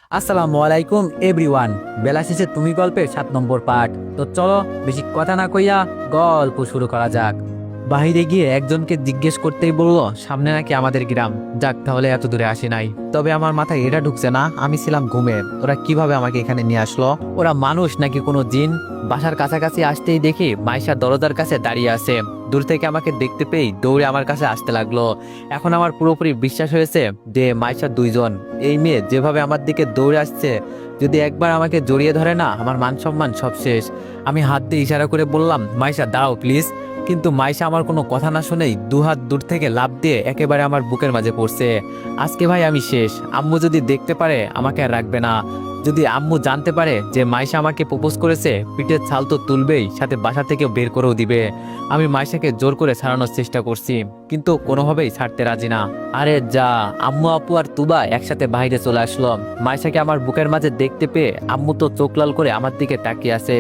আসসালামু আলাইকুম এভরিওয়ান। বেলা শেষে তুমি গল্পের 7 নম্বর পার্ট। তো চলো বেশি কথা না কইয়া গল্প শুরু করা যাক। বাহিরে গিয়ে একজনকে জিজ্ঞেস করতেই বললো সামনে নাকি আমাদের গ্রাম। যাক, তাহলে এত দূরে আসি নাই। তবে আমার মাথায় এটা ঢুকছে না, আমি ছিলাম ঘুমে, ওরা কিভাবে আমাকে এখানে নিয়ে আসলো? ওরা মানুষ নাকি কোনো জিন? বাসার কাছাকাছি আসতেই দেখি মাইশা দরজার কাছে দাঁড়িয়ে আছে। দূর থেকে আমাকে দেখতে পেয়ে দৌড়ে আমার কাছে আসতে লাগলো। এখন আমার পুরোপুরি বিশ্বাস হয়েছে যে মাইশা দুইজন। এই মেয়ে যেভাবে আমার দিকে দৌড়ে আসছে, যদি একবার আমাকে জড়িয়ে ধরে না, আমার মান সম্মান সব শেষ। আমি হাত দিয়ে ইশারা করে বললাম, মাইশা দাঁড়াও প্লিজ। কিন্তু মাইশা আমার কোনো কথা না শুনেই দুহাত দূর থেকে লাফ দিয়ে একেবারে আমার বুকের মাঝে পড়ছে। আজকে ভাই আমি শেষ। আম্মু যদি দেখতে পারে আমাকে আর রাখবে না। যদি আম্মু জানতে পারে যে মাইশা আমাকে প্রপোজ করেছে, পিঠের ছাল তো তুলবেই, সাথে বাসা থেকে বের করেও দিবে। আমি মাইশাকে জোর করে ছাড়ানোর চেষ্টা করছি, কিন্তু কোনোভাবেই ছাড়তে রাজি না। আরে যা, আম্মু আপু আর তুবা একসাথে বাইরে চলে আসলো। মাইশাকে আমার বুকের মাঝে দেখতে পেয়ে আম্মু তো চোখ লাল করে আমার দিকে তাকিয়ে আছে।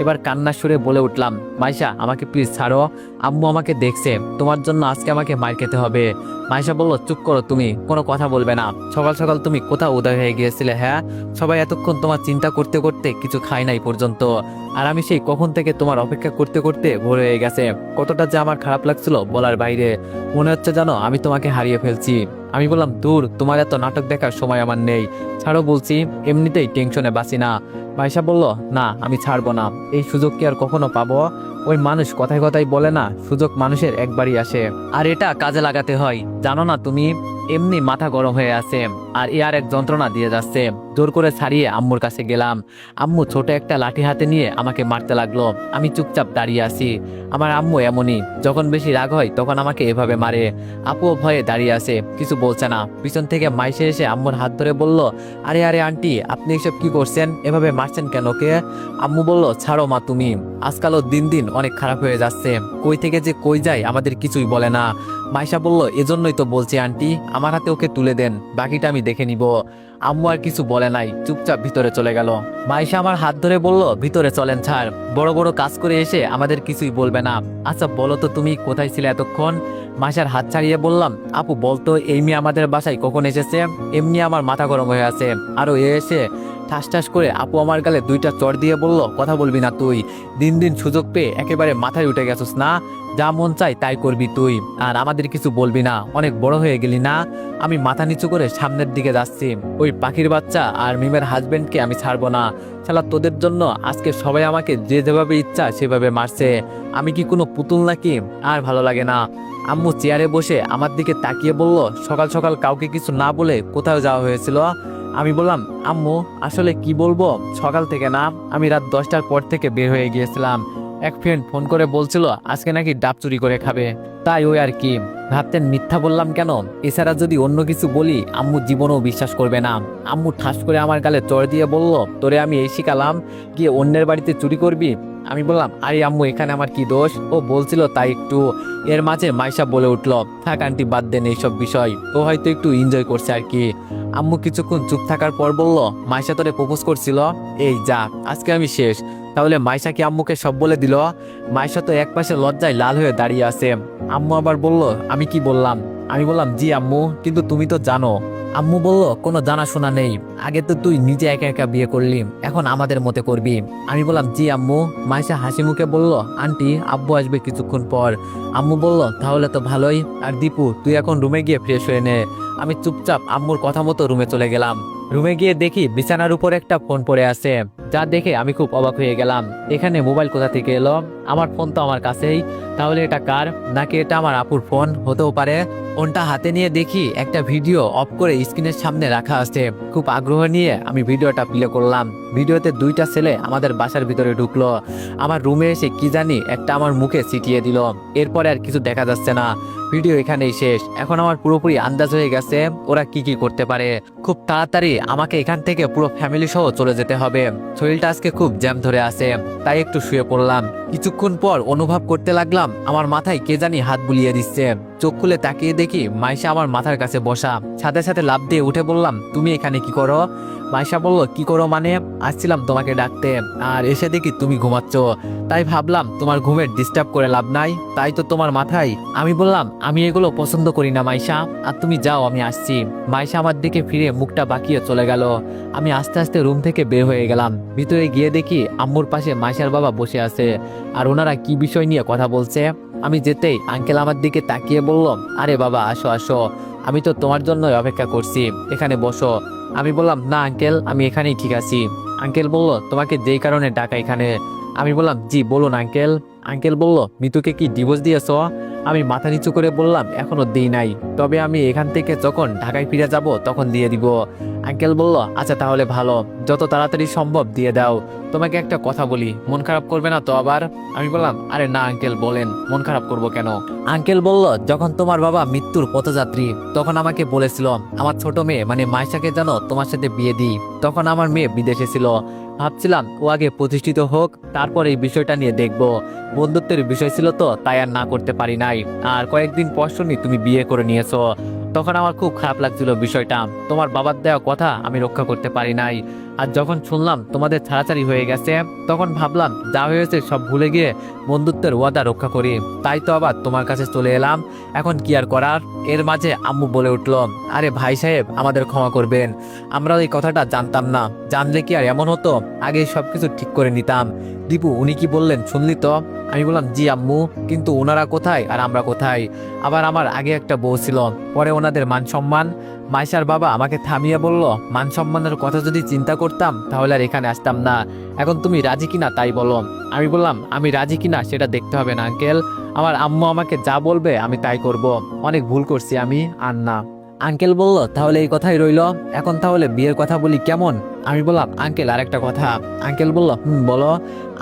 এবার কান্নার সুরে বলে উঠলাম, মাইশা আমাকে প্লিজ ছাড়ো। আম্মু আমাকে দেখছে, তোমার জন্য আজকে আমাকে মার খেতে হবে। মাইশা বলল, চুপ করো, তুমি কোনো কথা বলবে না। সকাল সকাল তুমি কোথাও উদয় হয়ে গিয়েছিলে? হ্যাঁ, সবাই এতক্ষণ তোমার চিন্তা করতে করতে কিছু খায় নাই পর্যন্ত, আর আমি সেই কখন থেকে তোমার অপেক্ষা করতে করতে ভোর হয়ে গেছে। কতটা যে আমার খারাপ লাগছিল বলার বাইরে। মনে হচ্ছে জানো আমি তোমাকে হারিয়ে ফেলছি। আমি বললাম, দূর, তোমার এত নাটক দেখার সময় আমার নেই, ছাড়ো বলছি, এমনিতেই টেনশনে বাঁচি না। মাইশা বলল, না আমি ছাড়বো না। এই সুযোগ কি আর কখনো পাবো? ওই মানুষ কথায় কথায় বলে না, সুযোগ মানুষের একবারই আসে, আর এটা কাজে লাগাতে হয়। জানো না তুমি, এমনি মাথা গরম হয়ে আছে আর এ আর এক যন্ত্রণা দিয়ে যাচ্ছে। জোর করে ছাড়িয়ে আম্মুর কাছে গেলাম। আম্মু ছোট একটা লাঠি হাতে নিয়ে আমাকে মারতে লাগলো। আমি চুপচাপ দাঁড়িয়ে আছি। আমার আম্মু এমনই, যখন বেশি রাগ হয় তখন আমাকে এভাবে মারে। আপুও ভয়ে দাঁড়িয়ে আছে, কিছু বলছে না। পিছন থেকে মাইসে এসে আম্মুর হাত ধরে বলল, আরে আরে আন্টি, আপনি এসব কি করছেন? এভাবে মারছেন কেন কে? আম্মু বলল, ছাড়ো মা তুমি। আজকালও দিন দিন অনেক খারাপ হয়ে যাচ্ছে, কই থেকে যে কই যায় আমাদের কিছুই বলে না। মাইশা বলল, এজন্যই তো বলছি আন্টি, আমার হাতে ওকে তুলে দেন, বাকিটা আমি দেখে নিব। আম্মু আর কিছু বলে নাই, চুপচাপ ভিতরে চলে গেল। মাইশা আমার হাত ধরে বলল, ভিতরে চলেন ছাড়, বড় বড় কাজ করে এসে আমাদের কিছুই বলবে না। আচ্ছা বলো তো, তুমি কোথায় ছিলে এতক্ষণ? মাইশার হাত ছাড়িয়ে বললাম, আপু বলতো এই মেয়ে আমাদের বাসায় কখন এসেছে? এমনি আমার মাথা গরম হয়ে আছে। আরো এসে ঠাস ঠাস করে আপু আমার গালে দুইটা চড় দিয়ে বলল, কথা বলবি না তুই? দিন দিন সুযোগ পেয়ে একেবারে মাথায় উঠে গেছিস না? যা মন চাই তাই করবি তুই, আর আমাদের কিছু বলবি না, অনেক বড় হয়ে গেলি না? আমি মাথা নিচু করে সামনের দিকে যাচ্ছি। ওই পাখির বাচ্চা আর মিমের হাজবেন্ডকে আমি ছাড়বো না। শালা তোদের জন্য আজকে সবাই আমাকে যে যেভাবে ইচ্ছা সেভাবে মারছে। আমি কি কোনো পুতুল নাকি? আর ভালো লাগে না। আম্মু চেয়ারে বসে আমার দিকে তাকিয়ে বলল, সকাল সকাল কাউকে কিছু না বলে কোথাও যাওয়া হয়েছিল? আমি বললাম, আম্মু আসলে কি বলবো, সকাল থেকে না, আমি রাত 10টার পর থেকে বের হয়ে গিয়েছিলাম। এক ফ্রেন্ড ফোন করে বলছিল আজকে নাকি ডাব চুরি করে খাবে, তাই ওই আর কি। ভাবতেন মিথ্যা বললাম কেন? এছাড়া যদি অন্য কিছু বলি আম্মু জীবনেও বিশ্বাস করবে না। আম্মু ঠাস করে আমার গালে চড় দিয়ে বলল, তোরে আমি এই শিখালাম গিয়ে অন্যের বাড়িতে চুরি করবি? আমি বললাম, আরে আম্মু এখানে আমার কি দোষ? ও বলছিল তাই একটু। এর মাঝে মাইশা বলে উঠল, থাক আন্টি বাদ দেন এইসব বিষয়, ও হয়তো একটু এনজয় করছে আর কি। আম্মু কিছুক্ষণ চুপ থাকার পর বলল, মাইশা তোরে প্রপোজ করছিল? এই যা, আজকে আমি শেষ। তাহলে মাইশা কি আম্মুকে সব বলে দিল? মাইশা তো একপাশে লজ্জায় লাল হয়ে দাঁড়িয়ে আছে। আম্মু আবার বলল, আমি কি বললাম? আমি বললাম, জি আম্মু, কিন্তু তুমি তো জানো। আম্মু বলল, কোনো জানাশোনা নেই, আগে তো তুই নিজে একা একা বিয়ে করলি, এখন আমাদের মতে করবি। আমি বললাম, জি আম্মু। মাইশা হাসি মুখে বলল, আন্টি আব্বু আসবে কিছুক্ষণ পর। আম্মু বলল, তাহলে তো ভালোই। আর দীপু তুই এখন রুমে গিয়ে ফ্রেশ হয়ে নে। আমি চুপচাপ আম্মুর কথা মতো রুমে চলে গেলাম। রুমে গিয়ে দেখি বিছানার উপর একটা ফোন পড়ে আছে, যা দেখে আমি খুব অবাক হয়ে গেলাম। এখানে মোবাইল কোথা থেকে এলো? আমার ফোন তো আমার কাছেই, তাহলে এটা কার? নাকি এটা আমার আপুর ফোন হতেও পারে। ফোনটা হাতে নিয়ে দেখি একটা ভিডিও অফ করে স্ক্রিনের সামনে রাখা আছে। খুব আগ্রহ নিয়ে আমি ভিডিওটা প্লে করলাম। ভিডিওতে দুইটা ছেলে আমাদের বাসার ভিতরে ঢুকলো। আমার রুমে এসে কি জানি একটা আমার মুখে ছিটিয়ে দিল। এরপরে আর কিছু দেখা যাচ্ছে না। ভিডিও এখানেই শেষ। এখন আমার পুরোপুরি আন্দাজ হয়ে গেছে ওরা কি কি করতে পারে। খুব তাড়াতাড়ি আমাকে এখান থেকে পুরো ফ্যামিলি সহ চলে যেতে হবে। শরীরটা আজকে খুব জ্যাম ধরে আছে, তাই একটু শুয়ে পড়লাম। কিছুক্ষণ পর অনুভব করতে লাগলাম আমার মাথায় কে জানি হাত বুলিয়ে দিচ্ছে। চোখ খুলে তাকিয়ে দেখি মাইশা আমার মাথার কাছে বসা। সাথে সাথে লাফ দিয়ে উঠে বললাম, তুমি এখানে কি করো? মাইশা বলল, কি করো মানে? আসছিলাম তোমাকে ডাকতে, আর এসে দেখি তুমি ঘুমাচ্ছ। তাই ভাবলাম তোমার ঘুমের ডিস্টার্ব করে লাভ নাই, তাই তো তোমার মাথায়। আমি বললাম, আমি এগুলো পছন্দ করি না মাইশা, আর তুমি যাও, আমি আসছি। মাইশা আমার দিকে ফিরে মুখটা বাঁকিয়ে চলে গেল। আমি আস্তে আস্তে রুম থেকে বের হয়ে গেলাম। ভিতরে গিয়ে দেখি আম্মুর পাশে মাইশার বাবা বসে আছে, আর ওনারা কি বিষয় নিয়ে কথা বলছে। আমি যেতেই আঙ্কেল আমার দিকে তাকিয়ে বলল, আরে বাবা, আসো আসো, আমি তো তোমার জন্যই অপেক্ষা করছি, এখানে বসো। আমি বললাম, না আঙ্কেল, আমি এখানেই ঠিক আছি। আঙ্কেল বলল, তোমাকে যেই কারণে ডাকা এখানে। আমি বললাম, জি বলুন আঙ্কেল। আঙ্কেল বলল, মিতুকে কি ডিভোর্স দিয়েছো? আমি মাথা নিচু করে বললাম, এখনো দিই নাই, তবে আমি এখান থেকে যখন ঢাকায় ফিরে যাব তখন দিয়ে দিব। আঙ্কেল বলল, আচ্ছা তাহলে ভালো, যত তাড়াতাড়ি সম্ভব দিয়ে দাও। তোমাকে একটা কথা বলি, মন খারাপ করবে না তো আবার? আমি বললাম, আরে না আঙ্কেল, বলেন, মন খারাপ করব কেন? আঙ্কেল বলল, যখন তোমার বাবা মৃত্যুর পথযাত্রী তখন আমাকে বলেছিল আমার ছোট মেয়ে মানে মাইশাকে যেন তোমার সাথে বিয়ে দিই। তখন আমার মেয়ে বিদেশে ছিল, ভাবছিলাম ও আগে প্রতিষ্ঠিত হোক, তারপর এই বিষয়টা নিয়ে দেখব। বন্ধুত্বের বিষয় ছিল তো, তাই আর না করতে পারি নাই। আর কয়েকদিন পর শুনি তুমি বিয়ে করে নিয়েছো, তখন আমার খুব খারাপ লাগছিল বিষয়টা। তোমার বাবার দেওয়া কথা আমি রক্ষা করতে পারি নাই। আর যখন শুনলাম তোমাদের ছাড়াছাড়ি হয়ে গেছে, তখন ভাবলাম যা হয়েছে সব ভুলে গিয়ে বন্ধুত্বের ওয়াদা রক্ষা করি। তাই তো আবার তোমার কাছে চলে এলাম, এখন কি আর করার। এর মাঝে আম্মু বলে উঠল, আরে ভাই সাহেব, আমাদের ক্ষমা করবেন, আমরা এই কথাটা জানতাম না, জানলে কি আর এমন হতো? আগে সবকিছু ঠিক করে নিতাম। দীপু, উনি কি বললেন শুনলি তো? আমি বললাম, জি আম্মু, কিন্তু ওনারা কোথায় আর আমরা কোথায়? আবার আমার আগে একটা বউ ছিল, পরে ওনাদের মান সম্মান। মাইশার বাবা আমাকে থামিয়ে বলল, মান সম্মানের কথা যদি চিন্তা করতাম তাহলে আর এখানে আসতাম না। এখন তুমি রাজি কিনা তাই বলো। আমি বললাম, আমি রাজি কিনা সেটা দেখতে হবে না আঙ্কেল, আমার আম্মু আমাকে যা বলবে আমি তাই করব। অনেক ভুল করছি আমি, আর না। আঙ্কেল বলল, তাহলে এই কথাই রইলো, এখন তাহলে বিয়ের কথা বলি কেমন? আমি বললাম, আঙ্কেল আরেকটা কথা। আঙ্কেল বলল, বলো।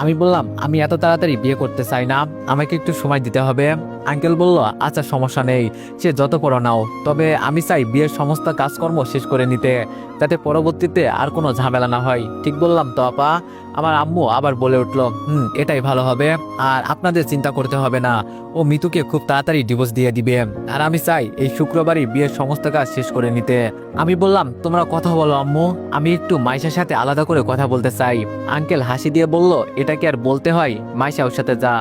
আমি বললাম, আমি এত তাড়াতাড়ি বিয়ে করতে চাই না, আমাকে একটু সময় দিতে হবে। আঙ্কেল বলল, আচ্ছা সমস্যা নেই, সে যত পড়ো নাও, তবে আমি চাই বিয়ের সমস্ত কাজকর্ম শেষ করে নিতে, যাতে পরবর্তীতে আর কোনো ঝামেলা না হয়। ঠিক বললাম তো আপা? আমার আম্মু আবার বলে উঠল, এটাই ভালো হবে, আর আপনাদের চিন্তা করতে হবে না, ও মিতুকে খুব তাড়াতাড়ি ডিভোর্স দিয়ে দিবে, আর আমি চাই এই শুক্রবারই বিয়ের সমস্ত কাজ শেষ করে নিতে। আমি বললাম, তোমরা কথা বলো আম্মু, আমি একটু মাইশার সাথে আলাদা করে কথা বলতে চাই। আঙ্কেল হাসি দিয়ে বলল, এটা কি আর বলতে হয়, মাইশা ওর সাথে যা।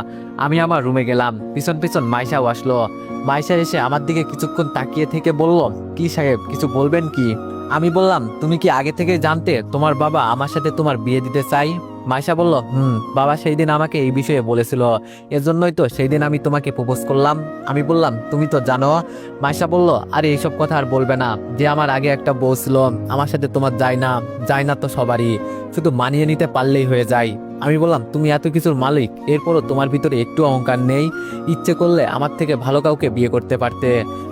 আমি আমার রুমে গেলাম, পিছন পিছন মাইশাও আসলো। মাইশা এসে আমার দিকে কিছুক্ষণ তাকিয়ে থেকে বলল, কি সাহেব, কিছু বলবেন কি? আমি বললাম, তুমি কি আগে থেকে জানতে তোমার বাবা আমার সাথে তোমার বিয়ে দিতে চাই? মাইশা বলল, বাবা সেই দিন আমাকে এই বিষয়ে বলেছিল, এজন্যই তো সেই দিন আমি তোমাকে প্রপোজ করলাম। আমি বললাম, তুমি তো জানো। মাইশা বলল, আরে এইসব কথা আর বলবে না, যে আমার আগে একটা বউ ছিল, আমার সাথে তোমার যায় না, যায় না তো সবারই, শুধু মানিয়ে নিতে পারলেই হয়ে যায়। আমি বললাম, তুমি এত কিছুর মালিক, এরপরও তোমার ভিতরে একটু অহংকার নেই? ইচ্ছে করলে আমার থেকে ভালো কাউকে বিয়ে করতে পারতে।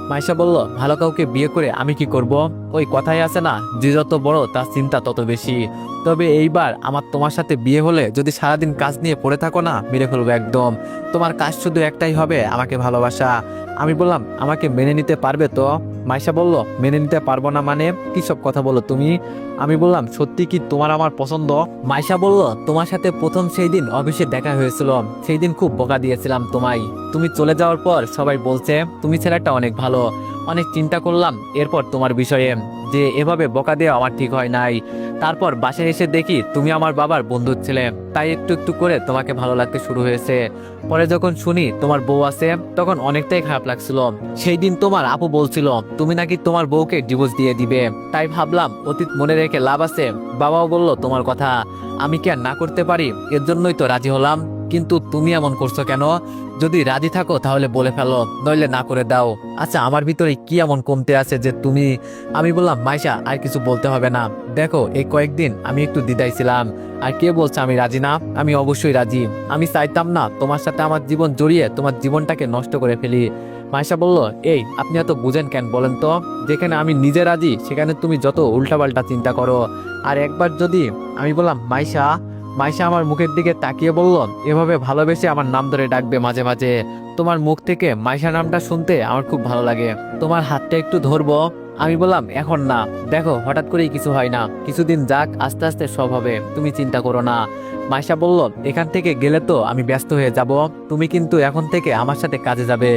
মাইশা বলল, ভালো কাউকে বিয়ে করে আমি কি করব? ওই কথাই আছে না, যে যত বড় তার চিন্তা তত বেশি। তবে এইবার আমার তোমার সাথে বিয়ে হলে যদি সারাদিন কাজ নিয়ে পড়ে থাকো না, মেরে ফেলবো একদম। তোমার কাজ শুধু একটাই হবে, আমাকে ভালোবাসা। আমি বললাম, আমাকে মেনে নিতে পারবে তো? মাইশা বলল, মেনে নিতে পারবো না মানে? কি সব কথা বলো তুমি? আমি বললাম, সত্যি কি তোমার আমার পছন্দ? মাইশা বলল, তোমার সাথে প্রথম সেই দিন অফিসে দেখা হয়েছিল, সেই দিন খুব বকা দিয়েছিলাম তোমায়। তুমি চলে যাওয়ার পর সবাই বলছে তুমি ছেলেটা অনেক ভালো। অনেক চিন্তা করলাম এরপর তোমার বিষয়ে, যে এভাবে বকা দেওয়া আমার ঠিক হয় নাই। তারপর বাসায় এসে দেখি তুমি আমার বাবার বন্ধুর ছেলে, তাই একটু একটু করে তোমাকে ভালো লাগতে শুরু হয়েছে। পরে যখন শুনি তোমার বউ আছে, তখন অনেকটাই খারাপ লাগছিল। সেই দিন তোমার আপু বলছিল তুমি নাকি তোমার বউকে ডিভোর্স দিয়ে দিবে, তাই ভাবলাম অতীত মনে রেখে লাভ আছে। বাবাও বলল তোমার কথা, আমি কি আর না করতে পারি? এর জন্যই তো রাজি হলাম। কিন্তু তুমি এমন করছো কেন? যদি রাজি থাকো তাহলে বলে ফেলো, নইলে না করে দাও। আচ্ছা, আমার ভিতরে কি এমন কমতে আছে যে তুমি? আমি বললাম, মাইশা আর কিছু বলতে হবে না, দেখো এই কয়েকদিন আমি একটু দ্বিধায় ছিলাম, আর কে বলছে আমি রাজি না? আমি অবশ্যই রাজি। আমি চাইতাম না তোমার সাথে আমার জীবন জড়িয়ে তোমার জীবনটাকে নষ্ট করে ফেলি। মাইশা বলল, এই আপনি এত বুঝেন কেন বলেন তো? যেখানে আমি নিজে রাজি সেখানে তুমি যত উল্টাপাল্টা চিন্তা করো। আর একবার যদি। আমি বললাম, মাইশা। মাইশা আমার মুখের দিকে তাকিয়ে বলল, এভাবে ভালোবেসে আমার নাম ধরে ডাকবে মাঝে মাঝে। তোমার মুখ থেকে মাইশা নামটা শুনতে আমার খুব ভালো লাগে, তোমার হাতটা একটু ধরবো? আমি বললাম, এখন না, দেখো হঠাৎ করেই কিছু হয় না, কিছুদিন যাক, আস্তে আস্তে সব হবে, তুমি চিন্তা করো না। মাইশা বলল, এখান থেকে গেলে তো আমি ব্যস্ত হয়ে যাব, তুমি কিন্তু এখন থেকে আমার সাথে কাজে যাবে।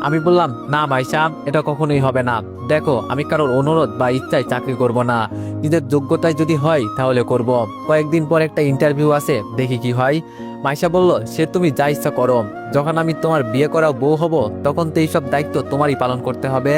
আমি বললাম, না মাইশা, এটা কখনোই হবে না। দেখো, আমি কারোর অনুরোধ বা ইচ্ছায় চাকরি করব না, নিজের যোগ্যতায় যদি হয় তাহলে করব। কয়েকদিন পর একটা ইন্টারভিউ আছে, দেখি কি হয়। মাইশা বলল, সে তুমি যা ইচ্ছা করো, যখন আমি তোমার বিয়ে করা বউ হব তখন তো এইসব দায়িত্ব তোমারই পালন করতে হবে,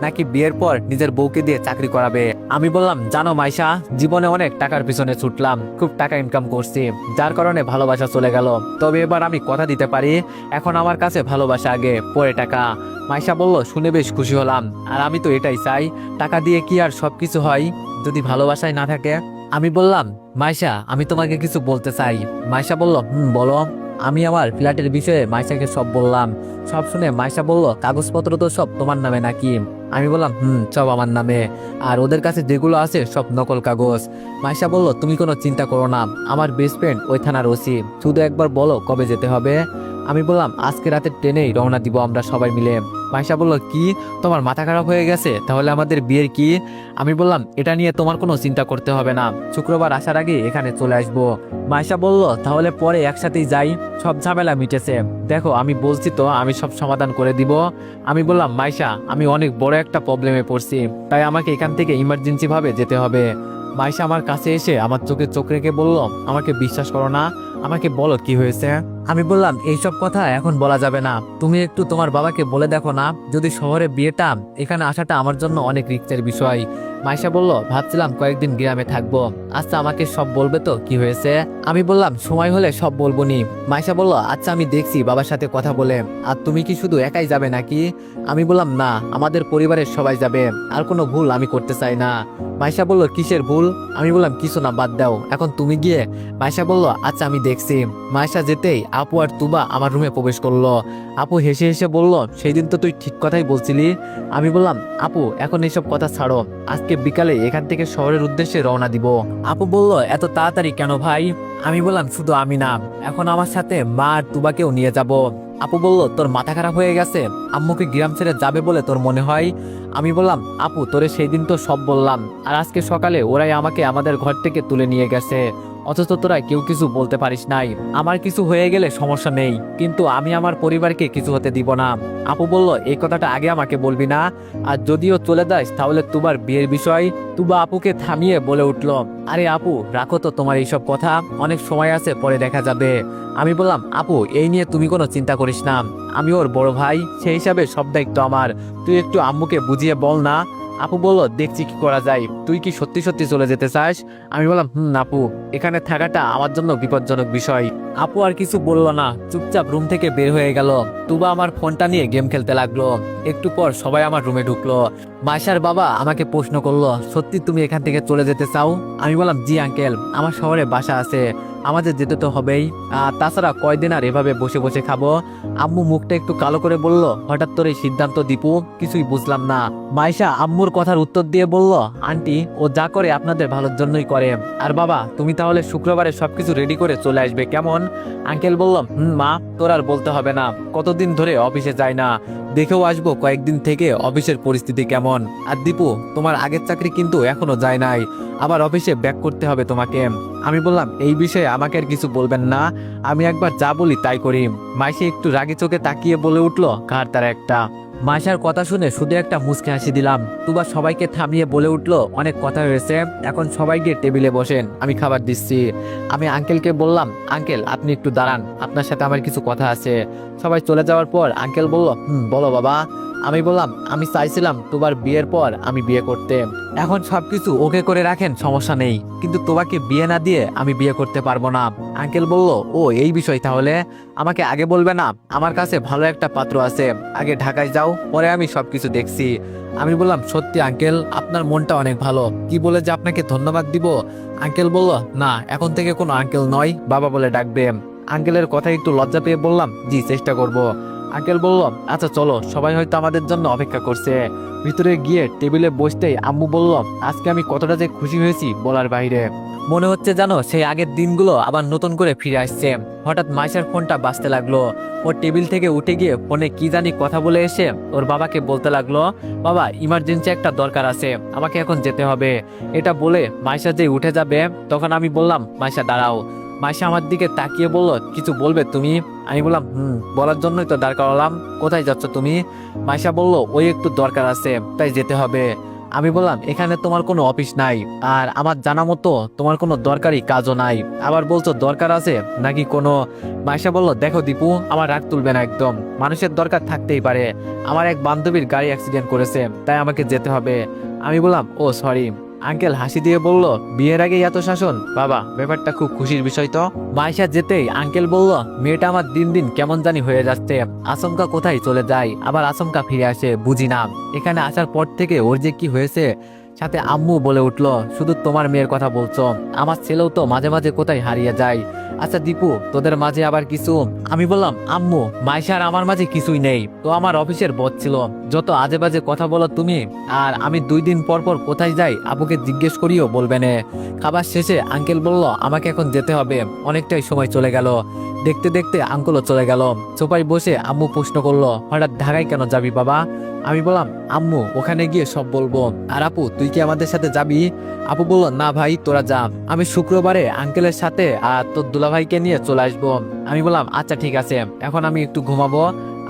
নাকি বিয়ের পর নিজের বউকে দিয়ে চাকরি করাবে? আমি বললাম, জানো মাইশা, জীবনে অনেক টাকার পিছনে ছুটলাম, খুব টাকা ইনকাম করছি, যার কারণে ভালোবাসা চলে গেল। তবে এবার আমি কথা দিতে পারি, এখন আমার কাছে ভালোবাসা আগে, পরে টাকা। মাইশা বলল, শুনে বেশ খুশি হলাম। আর আমি তো এটাই চাই, টাকা দিয়ে কি আর সবকিছু হয় যদি ভালোবাসায় না থাকে? আমি বললাম, মাইশা, আমি তোমাকে কিছু বলতে চাই। মাইশা বলল, বলো। আমি আমার ফ্ল্যাটের বিষয়ে মাইশাকে সব বললাম। সব শুনে মাইশা বলল, কাগজপত্র তো সব তোমার নামে নাকি? আমি বললাম, সব আমার নামে, আর ওদের কাছে যেগুলো আছে সব নকল কাগজ। মাইশা বলল, তুমি কোনো চিন্তা করো না, আমার বেস্ট ফ্রেন্ড ওই থানার ওসি, শুধু একবার বলো কবে যেতে হবে। আমি বললাম, আজকে রাতে ট্রেনেই রওনা দিব আমরা সবাই মিলে। মাইশা বলল, কি, তোমার মাথা খারাপ হয়ে গেছে? তাহলে আমাদের বিয়ের কি? আমি বললাম, এটা নিয়ে তোমার কোনো চিন্তা করতে হবে না, শুক্রবার আসার আগে এখানে চলে আসবো। মাইশা বলল, তাহলে পরে একসাথেই যাই, সব ঝামেলা মিটেছে। দেখো, আমি বলছি তো, আমি সব সমাধান করে দিব। আমি বললাম, মাইশা, আমি অনেক বড় একটা প্রবলেমে পড়ছি, তাই আমাকে এখান থেকে ইমার্জেন্সি ভাবে যেতে হবে। মাইশা আমার কাছে এসে আমার চোখে চোখ রেখে বলল, আমাকে বিশ্বাস করো না, আমাকে বলো কি হয়েছে। আমি বললাম, এইসব কথা এখন বলা যাবে না, তুমি একটু তোমার বাবাকে বলে দেখো না, যদি শহরে বিয়েটা, এখানে আসাটা আমার জন্য অনেক রিস্কের বিষয়। মাইশা বলল, ভাবছিলাম কয়েকদিন গ্রামে থাকবো। আচ্ছা, আমাকে সব বলবে তো কি হয়েছে? আমি বললাম, সময় হলে সব বলবো নি। মাইশা বলল, আচ্ছা, আমি দেখছি বাবার সাথে কথা বলে। আর তুমি কি শুধু একাই যাবে নাকি? আমি বললাম, না, আমাদের পরিবারের সবাই যাবে, আর কোনো ভুল আমি করতে চাই না। মাইশা বলল, কিসের ভুল? আমি বললাম, কিছু না, বাদ দাও, এখন তুমি গিয়ে। মাইশা বলল, আচ্ছা, আমি দেখছি। মাইশা যেতেই আপু আর তুবা আমার রুমে প্রবেশ করলো। আপু হেসে হেসে বলল, সেই দিন তো তুই ঠিক কথাই বলছিলি। আমি বললাম, আপু, এখন এইসব কথা ছাড়ো, আজকে বিকালে এখান থেকে শহরের উদ্দেশ্যে রওনা দিব। আপু বলল, এত তাড়াতাড়ি কেন ভাই? আমি বললাম, শুধু আমি না, এখন আমার সাথে মা আর তুবাকেও নিয়ে যাব। আপু বলল, তোর মাথা খারাপ হয়ে গেছে? আম্মুকে গ্রাম ছেড়ে যাবে বলে তোর মনে হয়? আমি বললাম, আপু, তোরে সেই দিন তো সব বললাম, আর আজকে সকালে ওরাই আমাকে আমাদের ঘর থেকে তুলে নিয়ে গেছে, অথচ তোরা কেউ কিছু বলতে পারিস নাই। আমার কিছু হয়ে গেলে সমস্যা নেই, কিন্তু আমি আমার পরিবারকে কিছু হতে দিব না। আপু বলল, এই কথাটা আগে আমাকে বলবি না? আর যদিও চলে যাস তাহলে তোমার বিয়ের বিষয়। তুবা আপুকে থামিয়ে বলে উঠল, আরে আপু, রাখো তো তোমার এইসব কথা, অনেক সময় আছে, পরে দেখা যাবে। আমি বললাম, আপু, এই নিয়ে তুমি কোনো চিন্তা করিস না, আমি ওর বড় ভাই, সেই হিসাবে সব দায়িত্ব আমার, তুই একটু আম্মুকে বুঝিয়ে বল না। আপু বলল, দেখছি কি করা যায়, তুই কি সত্যি সত্যি চলে যেতে চাস? আমি বললাম, আপু, এখানে থাকাটা আমার জন্য বিপজ্জনক বিষয়। আপু আর কিছু বলল না, চুপচাপ রুম থেকে বের হয়ে গেল। তুবা আমার ফোনটা নিয়ে গেম খেলতে লাগলো। একটু পর সবাই আমার রুমে ঢুকলো। মাইশার বাবা আমাকে প্রশ্ন করলো, সত্যি তুমি এখান থেকে চলে যেতে চাও? আমি বললাম, জি আঙ্কেল, আমার শহরে বাসা আছে, আমাদের যেতে তো হবেই, আর তাছাড়া কয়দিন আর এভাবে বসে বসে খাবো? আম্মু মুখটা একটু কালো করে বলল, হঠাৎ তোর এই সিদ্ধান্ত দীপু, কিছুই বুঝলাম না। মাইশা আম্মুর কথার উত্তর দিয়ে বলল, আন্টি, ও যা করে আপনাদের ভালোর জন্যই করে। আর বাবা, তুমি তাহলে শুক্রবারে সবকিছু রেডি করে চলে আসবে, কেমন? আঙ্কেল বলল, মা, তোর আর বলতে হবে না, কতদিন ধরে অফিসে যাই না, দেখেও আসবো কয়েকদিন থেকে অফিসের পরিস্থিতি কেমন। আর দীপু, তোমার আগের চাকরি কিন্তু এখনো যায় নাই, আবার অফিসে ব্যাক করতে হবে তোমাকে। আমি বললাম, এই বিষয়ে আমাকে আর কিছু বলবেন না, আমি একবার যা বলি তাই করি। মাইশা একটু রাগি চোখে তাকিয়ে বলে উঠলো, কার তার একটা। মাইশার কথা শুনে শুধু একটা মুচকি হাসি দিলাম। তুবা সবাইকে থামিয়ে বলে উঠলো, অনেক কথা হয়েছে, এখন সবাই গিয়ে টেবিলে বসেন, আমি খাবার দিচ্ছি। আমি আঙ্কেলকে বললাম, আঙ্কেল, আপনি একটু দাঁড়ান, আপনার সাথে আমার কিছু কথা আছে। সবাই চলে যাওয়ার পর আঙ্কেল বলল, বলো বাবা। আমি বললাম, আমি চাইছিলাম তোমার বিয়ের পর আমি বিয়ে করতে, এখন সবকিছু ওকে করে রাখেন, সমস্যা নেই, কিন্তু তোমাকে বিয়ে না দিয়ে আমি বিয়ে করতে পারবো না। আঙ্কেল বলল, ও এই বিষয়, তাহলে আমাকে আগে বলবে না? আমার কাছে ভালো একটা পাত্র আছে, আগে ঢাকায় যাও, পরে আমি সবকিছু দেখছি। আমি বললাম, সত্যি আঙ্কেল, আপনার মনটা অনেক ভালো, কি বলে যে আপনাকে ধন্যবাদ দিব। আঙ্কেল বলল, না, এখন থেকে কোনো আঙ্কেল নয়, বাবা বলে ডাকবে। আঙ্কেলের কথা একটু লজ্জা পেয়ে বললাম, জি, চেষ্টা করব। আঙ্কেল বলল, আচ্ছা চলো, সবাই হয়তো আমাদের জন্য অপেক্ষা করছে। ভিতরে গিয়ে টেবিলে বসতেই আম্মু বলল, আজকে আমি কতটা যে খুশি হয়েছি বলার বাইরে। মনে হচ্ছে জানো, সেই আগের দিনগুলো আবার নতুন করে ফিরে আসছে। হঠাৎ মাইশার ফোনটা বাজতে লাগলো। ওর টেবিল থেকে উঠে গিয়ে ফোনে কি জানি কথা বলে এসে ওর বাবাকে বলতে লাগলো, বাবা, ইমার্জেন্সি একটা দরকার আছে, আমাকে এখন যেতে হবে। এটা বলে মাইশা যে উঠে যাবে, তখন আমি বললাম, মাইশা দাঁড়াও। মাইশা আমার দিকে তাকিয়ে বলল, কিছু বলবে তুমি? আমি বললাম বলার জন্যই তো দাঁড় করালাম। কোথায় যাচ্ছ তুমি? মাইশা বলল ওই একটু দরকার আছে, তাই যেতে হবে। আমি বললাম এখানে তোমার কোনো অফিস নাই, আর আমার জানা মতো তোমার কোনো দরকারি কাজও নাই, আবার বলছো দরকার আছে নাকি কোনো। মাইশা বলল দেখো দীপু, আমার রাগ তুলবে না একদম, মানুষের দরকার থাকতেই পারে। আমার এক বান্ধবীর গাড়ি অ্যাক্সিডেন্ট করেছে, তাই আমাকে যেতে হবে। আমি বললাম ও সরি। আঙ্কেল হাসি দিয়ে বলল বিয়ের আগে এত শাসন, বাবা ব্যাপারটা খুব খুশির বিষয় তো। মাইশা যেতেই আঙ্কেল বলল মেয়েটা আমার দিন দিন কেমন জানি হয়ে যাচ্ছে, আচমকা কোথায় চলে যায় আবার আচমকা ফিরে আসে, বুঝি না। এখানে আসার পর থেকে ওর যে কি হয়েছে। সাথে আম্মু বলে উঠলো শুধু তোমার মেয়ের কথা বলছো, আমার ছেলেও তো মাঝে মাঝে কোথায় হারিয়ে যায়। আচ্ছা দীপু, তোদের মাঝে আবার কিছু? আমি বললাম আম্মু, মাইশা আর আমার মাঝে কিছুই নেই, তো আমার অফিসের বস ছিল, যত আজে বাজে কথা বলো তুমি। আর আমি 2 দিন পর পর কোথায় যাই আবুকে জিজ্ঞেস করিও বলবে না। খাবার শেষে আঙ্কেল বলল আমাকে এখন যেতে হবে, অনেকটাই সময় চলে গেল। দেখতে দেখতে আঙ্কেলও চলে গেল। সোফায় বসে আম্মু প্রশ্ন করলো হঠাৎ ঢাকায় কেন যাবি বাবা? আমি বললাম আম্মু ওখানে গিয়ে সব বলবো। আর আপু তুই কি আমাদের সাথে যাবি? আপু বলল না ভাই তোরা যা, আমি শুক্রবারে আঙ্কেলের সাথে আর তোর দুলাভাইকে নিয়ে চলে আসবো। আমি বললাম আচ্ছা ঠিক আছে, এখন আমি একটু ঘুমাবো।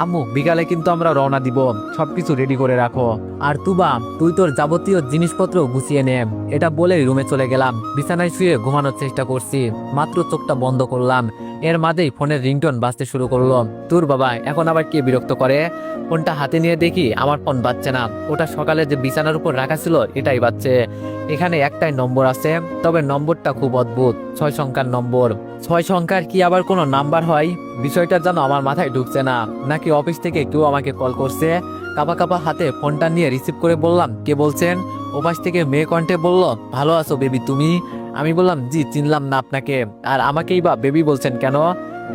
আম্মু বিকালে কিন্তু আমরা রওনা দিব, সবকিছু রেডি করে রাখো। আর তুবা তুই তোর যাবতীয় জিনিসপত্র গুছিয়ে নে। এটা বলেই রুমে চলে গেলাম। বিছানায় শুয়ে ঘুমানোর চেষ্টা করছি, মাত্র চোখটা বন্ধ করলাম, এর মাঝেই ফোনের রিংটোন বাজতে শুরু করলো। তোর বাবা এখন আবার কে বিরক্ত করে। ফোনটা হাতে নিয়ে দেখি আমার ফোন বাজছে না, ওটা সকালে যে বিছানার উপর রাখা ছিল এটাই বাজছে। এখানে একটাই নম্বর আছে, তবে নম্বরটা খুব অদ্ভুত, 6 সংখ্যার নম্বর। 6 সংখ্যার কি আবার কোনো নাম্বার হয়? বিষয়টা যেন আমার মাথায় ঢুকছে না, নাকি অফিস থেকে কেউ আমাকে কল করছে। কাপা কাপা হাতে ফোনটা নিয়ে রিসিভ করে বললাম কে বলছেন? ওপাশ থেকে মেয়ে কণ্ঠে বলল ভালো আছো বেবি তুমি? আমি বললাম জি চিনলাম না আপনাকে, আর আমাকেই বা বেবি বলছেন কেন?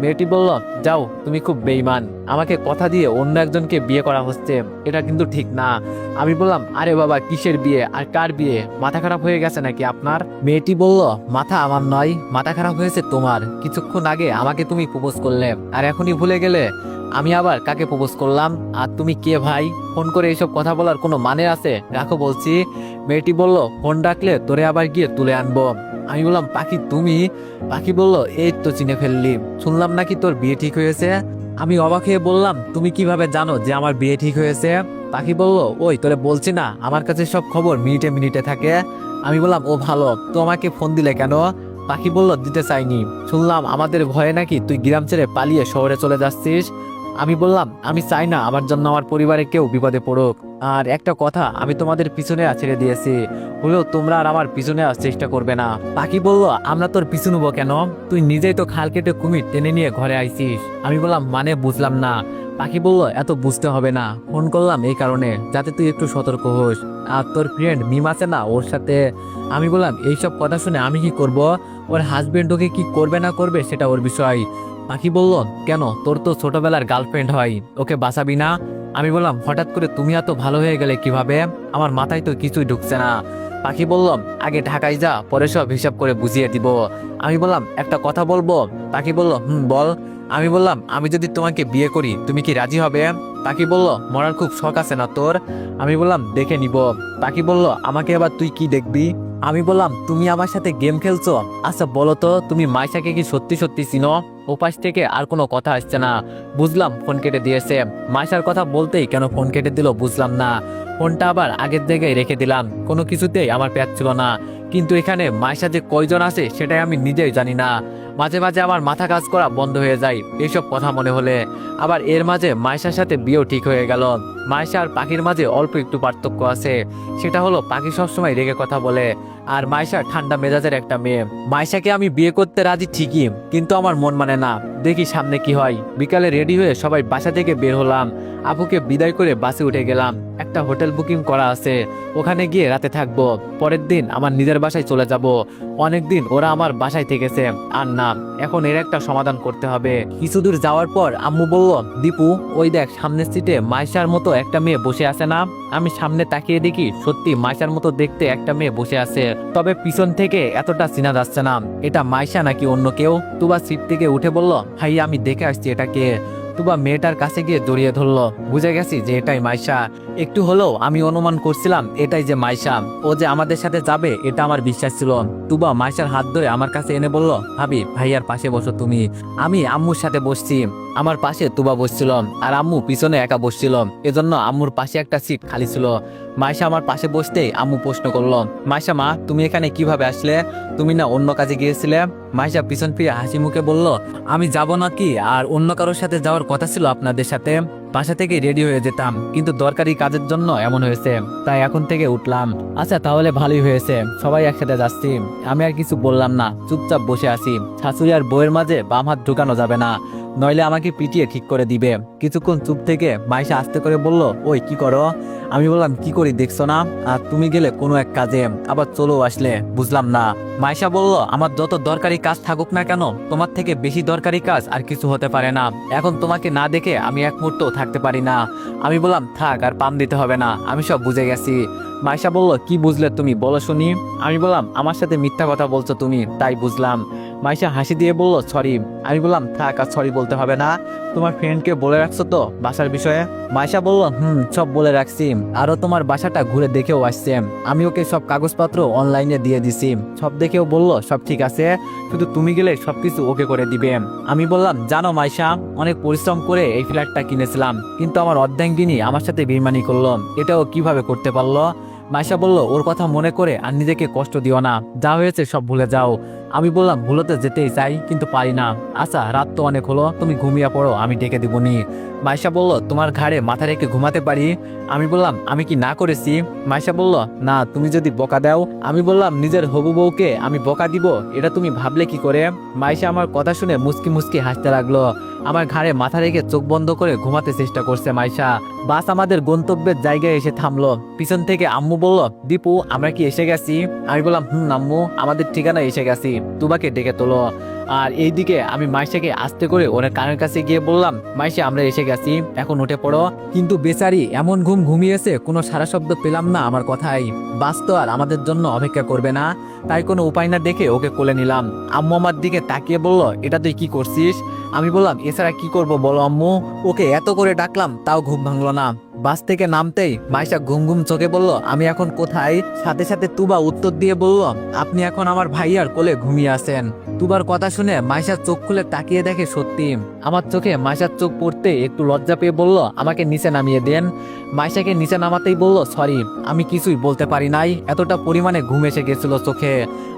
মেয়েটি বলল যাও তুমি খুব বেইমান, আমাকে কথা দিয়ে অন্য একজনকে বিয়ে করা হচ্ছে, এটা কিন্তু ঠিক না। আমি বললাম আরে বাবা কিসের বিয়ে আর কার বিয়ে, মাথা খারাপ হয়ে গেছে নাকি আপনার? মেয়েটি বলল মাথা আমার নয়, মাথা খারাপ হয়েছে তোমার। কিছুক্ষণ আগে আমাকে তুমি প্রপোজ করলে, আর এখনই ভুলে গেলে আমি আবার কাকে প্রপোজ করলাম? আর তুমি কে ভাই? ফোন করে এইসব কথা বলার কোনো মানে আছে? রাখো বলছি। মেয়েটি বলল ফোন রাখলে তোরে আবার গিয়ে তুলে আনবো। আমি বললাম পাখি তুমি? পাখি বলল এই তো চিনে ফেললি, শুনলাম নাকি তোর বিয়ে ঠিক হয়েছে। আমি অবাক হয়ে বললাম তুমি কিভাবে জানো যে আমার বিয়ে ঠিক হয়েছে? পাখি বলল ওই তোরে বলছি না, আমার কাছে সব খবর মিনিটে মিনিটে থাকে। আমি বললাম ও ভালো, তো আমাকে ফোন দিলে কেন? পাখি বলল দিতে চাইনি, শুনলাম আমাদের ভয়ে নাকি তুই গ্রাম ছেড়ে পালিয়ে শহরে চলে যাচ্ছিস। আমি বললাম আমি চাই না আমার জন্য আমার পরিবারে কেউ বিপদে পড়ুক, আর একটা কথা আমি তোমাদের পিছনে ছেড়ে দিয়েছি, হলেও তোমরা আর আমার পিছনে আসার চেষ্টা করবে না। পাখি বলল আমরা তোর পিছু নেবো কেন? তুই নিজেই তো খাল কেটে কুমির টেনে নিয়ে ঘরে আইছিস। আমি বললাম মানে বুঝলাম না। পাখি বলল এত বুঝতে হবে না, ফোন করলাম এই কারণে যাতে তুই একটু সতর্ক হোস, আর তোর ফ্রেন্ড মিম আছে না ওর সাথে। আমি বললাম এইসব কথা শুনে আমি কি করব? ওর হাজবেন্ড ওকে কি করবে না করবে সেটা ওর বিষয়। পাখি বলল কেন, তোর তো ছোটবেলার গার্লফ্রেন্ড হয়, ওকে বাঁচাবি না? আমি বললাম হঠাৎ করে তুমি এত ভালো হয়ে গেলে কিভাবে? আমার মাথায় তো কিছুই ঢুকছে না। পাখি বলল আগে ঢাকায় যা, পরে সব হিসাব করে বুঝিয়ে দিব। আমি বললাম একটা কথা বলবো? পাখি বলল বল। আমি বললাম আমি যদি তোমাকে বিয়ে করি তুমি কি রাজি হবে? পাখি বলল মরার খুব শখ আছে না তোর? আমি বললাম দেখে নিব। পাখি বলল আমাকে এবার তুই কি দেখবি? আমি বললাম তুমি আমার সাথে গেম খেলছো। আচ্ছা বলো তো তুমি মাইশাকে কি সত্যি সত্যি চিনো? ওপাশ থেকে আর কোনো কথা আসছে না, বুঝলাম ফোন কেটে দিয়েছে। মাইশার কথা বলতেই কেন ফোন কেটে দিল বুঝলাম না। ফোনটা আবার আগের জায়গায় রেখে দিলাম, কোনো কিছুতেই আমার পেট ছিল না। কিন্তু এখানে মাইশা যে কয়জন আছে সেটাই আমি নিজেই জানি না। মাঝে মাঝে আমার মাথা কাজ করা বন্ধ হয়ে যায় এইসব কথা মনে হলে। আবার এর মাঝে মাইশার সাথে বিয়েও ঠিক হয়ে গেল। মাইশা আর পাখির মাঝে অল্প একটু পার্থক্য আছে, সেটা হলো পাখি সবসময় রেগে কথা বলে, আর মাইশা ঠান্ডা মেজাজের একটা মেয়ে। মাইশাকে আমি বিয়ে করতে রাজি ঠিকই, কিন্তু আমার মন মানে না। দেখি সামনে কি হয়। বিকালে রেডি হয়ে সবাই বাসা থেকে বের হলাম। আপুকে বিদায় করে বাসে উঠে গেলাম। একটা হোটেল বুকিং করা আছে, ওখানে গিয়ে রাতে থাকবো। পরের দিন আমার নিজের বাসায় চলে যাব। অনেকদিন ওরা আমার বাসায় থেকেছে, আর না, এখন এর একটা সমাধান করতে হবে। কিছু দূর যাওয়ার পর আম্মু বলল দীপু ওই দেখ সামনের সিটে মাইশার মতো একটা মেয়ে বসে আছে না? আমি সামনে তাকিয়ে দেখি সত্যি মাইশার মতো দেখতে একটা মেয়ে বসে আছে, তবে পিছন থেকে এতটা চিনা যাচ্ছে না। এটা মাইশা নাকি অন্য কেউ? তুবা সিট থেকে উঠে বলল ভাই আমি দেখে আসছি এটাকে। তুবা মেয়েটার কাছে গিয়ে জড়িয়ে ধরলো। বুঝে গেছি যে এটাই মাইশা। একটু হলেও আমি অনুমান করছিলাম এটাই যে মাইশা। ও যে আমাদের সাথে যাবে এটা আমার বিশ্বাস ছিল। তুবা মাইশার হাত ধরে আমার কাছে এনে বলল, ভাবি ভাইয়ার পাশে বসো তুমি। আমি আম্মুর সাথে বসছি। আমার পাশে তুবা বসছিল আর আম্মু পিছনে একা বসছিল, এজন্য আম্মুর পাশে একটা সিট খালি ছিল। মাইশা আমার পাশে বসতেই আম্মু প্রশ্ন করলো, মাইশা মা তুমি এখানে কিভাবে আসলে? তুমি না অন্য কাজে গিয়েছিলে? মাইশা পিছন ফিরে হাসি মুখে বলল, আমি যাব নাকি, আর অন্য কারোর সাথে যাওয়ার কথা ছিল আপনাদের সাথে। বাসা থেকে রেডি হয়ে যেতাম, কিন্তু দরকারি কাজের জন্য এমন হয়েছে, তাই এখন থেকে উঠলাম। আচ্ছা তাহলে ভালোই হয়েছে, সবাই একসাথে যাচ্ছি। আমি আর কিছু বললাম না, চুপচাপ বসে আছি। শাশুড়ি আর বউয়ের মাঝে বাম হাত ঢুকানো যাবে না, নইলে আমাকে পিটিয়ে ঠিক করে দিবে। কিছুক্ষণ চুপ থেকে মাইশা আস্তে করে বলল, ওই কি করো? আমি বললাম, কি করি দেখছো না? আর তুমি গেলে কোনো এক কাজে, আবার চলো আসলে, বুঝলাম না। মাইশা বলল, আমার যত দরকারি কাজ থাকুক না কেন, তোমার থেকে বেশি দরকারি কাজ আর কিছু হতে পারে না। এখন তোমাকে না দেখে আমি এক মুহূর্ত থাকতে পারি না। আমি বললাম, থাক, আর পাম দিতে হবে না, আমি সব বুঝে গেছি। মাইশা বলল, কি বুঝলে তুমি, বলো শুনি। আমি বললাম, আমার সাথে মিথ্যা কথা বলছো তুমি, তাই বুঝলাম। মাইশা হাসি দিয়ে বলল, সরি। আমি বললাম, থাক, আর সরি বলতে হবে না। তোমার ফ্রেন্ডকে বলে রাখছো তো বাসার বিষয়ে? মাইশা বলল, সব বলে রাখছি, আরো তোমার বাসাটা ঘুরে দেখেও আসছে। আমি ওকে সব কাগজপত্র অনলাইনে দিয়ে দিছি, সব দেখেও বলল সব ঠিক আছে, শুধু তুমি গেলে সবকিছু ওকে করে দিবে। আমি বললাম, জানো মাইশা, অনেক পরিশ্রম করে এই ফ্ল্যাটটা কিনেছিলাম, কিন্তু আমার অর্ধাঙ্গিনী আমার সাথে বেইমানি করলো, এটাও কিভাবে করতে পারলো? মাইশা বলল, ওর কথা মনে করে আর নিজেকে কষ্ট দিও না, যা হয়েছে সব ভুলে যাও। আমি বললাম, ভুলতে যেতেই চাই, কিন্তু পারি না। আচ্ছা রাত তো অনেক হলো, তুমি ঘুমিয়ে পড়ো, আমি ডেকে দিবনি। মাইশা বলল, তোমার ঘাড়ে মাথা রেখে ঘুমাতে পারি? আমি বললাম, আমি কি না করেছি? মাইশা বলল, না, তুমি যদি বকা দাও। আমি বললাম, নিজের হবু বউকে আমি বকা দিব, এটা তুমি ভাবলে কি করে? মাইশা আমার কথা শুনে মুচকি মুচকি হাসতে লাগলো। আমার ঘাড়ে মাথা রেখে চোখ বন্ধ করে ঘুমাতে চেষ্টা করছে মাইশা। বাস আমাদের গন্তব্যের জায়গায় এসে থামলো। পিছন থেকে আম্মু বলল, দীপু আমরা কি এসে গেছি? আমি বললাম, আম্মু, আমাদের ঠিকানা এসে গেছি, তুবাকে ডেকে তোলো। আর এইদিকে আমি মাইশাকে আস্তে করে ওর কানের কাছে গিয়ে বললাম, মাইশা আমরা এসে গেছি, এখন উঠে পড়ো। কিন্তু বেচারি এমন ঘুম ঘুমিয়েছে, কোনো সারা শব্দ পেলাম না আমার কথাই। বাস তো আর আমাদের জন্য অপেক্ষা করবে না, তাই কোনো উপায় না দেখে ওকে কোলে নিলাম। আম্মু আমার দিকে তাকিয়ে বলল, এটা তুই কি করছিস? আমি বললাম, এছাড়া কি করব বলো আম্মু? ওকে এত করে ডাকলাম, তাও ঘুম ভাঙলো না। বাস থেকে নামতেই মাইশা ঘুম ঘুম চোখে বলল, আমি এখন কোথায়? সাথে সাথে তুবা উত্তর দিয়ে বলল, আপনি এখন আমার ভাইয়ার কোলে ঘুমিয়ে আছেন। তুবার কথা শুনে মাইশার চোখ খুলে তাকিয়ে দেখে সত্যি। আমার চোখে মাইশার চোখ পড়তে একটু লজ্জা পেয়ে বলল, আমাকে নিচে নামিয়ে দেন। মাইশাকে নিচে নামাতেই বলল, সরি, আমি কিছুই বলতে পারি নাই, এতটা পরিমাণে ঘুম এসে গেছিল চোখে।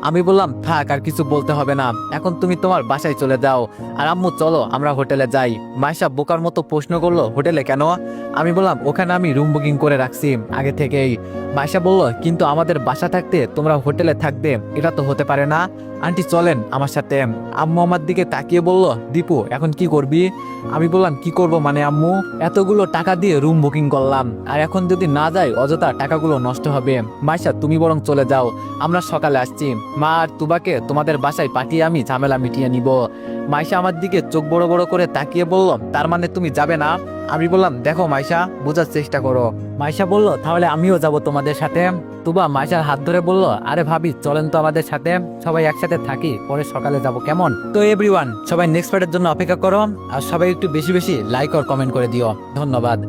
আমি বললাম, থাক, আর কিছু বলতে হবে না, এখন তুমি তোমার বাসায় চলে যাও। আর আম্মু চলো আমরা হোটেলে যাই। মাইশা বোকার মতো প্রশ্ন করলো, হোটেলে কেন? আমি বললাম, ওখানে আমি রুম বুকিং করে রাখছি আগে থেকেই। মাইশা বলল, কিন্তু আমাদের বাসা থাকতে তোমরা হোটেলে থাকবে, এটা তো হতে পারে না। আন্টি চলেন আমার সাথে। আম্মু আমার দিকে তাকিয়ে বলল, দীপু এখন কি করবি? আমি বললাম, কি করব মানে আম্মু, এতগুলো টাকা দিয়ে রুম বুকিং করলাম, আর এখন যদি না যাই অযথা টাকাগুলো নষ্ট হবে। মাইশা তুমি বরং চলে যাও, আমরা সকালে আসছি। মা আর তুবাকে তোমাদের বাসায় পাঠিয়ে আমি ঝামেলা মিটিয়ে নিব। মাইশা আমার দিকে চোখ বড় বড় করে তাকিয়ে বলল, তার মানে তুমি যাবে না? আমি বললাম, দেখো মাইশা, বোঝার চেষ্টা করো। মাইশা বলল, তাহলে আমিও যাব তোমাদের সাথে। তুবা মাইশার হাত ধরে বলল, আরে ভাবি চলেন তো আমাদের সাথে, সবাই একসাথে থাকি, পরে সকালে যাব, কেমন? তো এভরিওয়ান, সবাই নেক্সট পার্টের জন্য অপেক্ষা করো, আর সবাই একটু বেশি বেশি লাইক আর কমেন্ট করে দিও। ধন্যবাদ।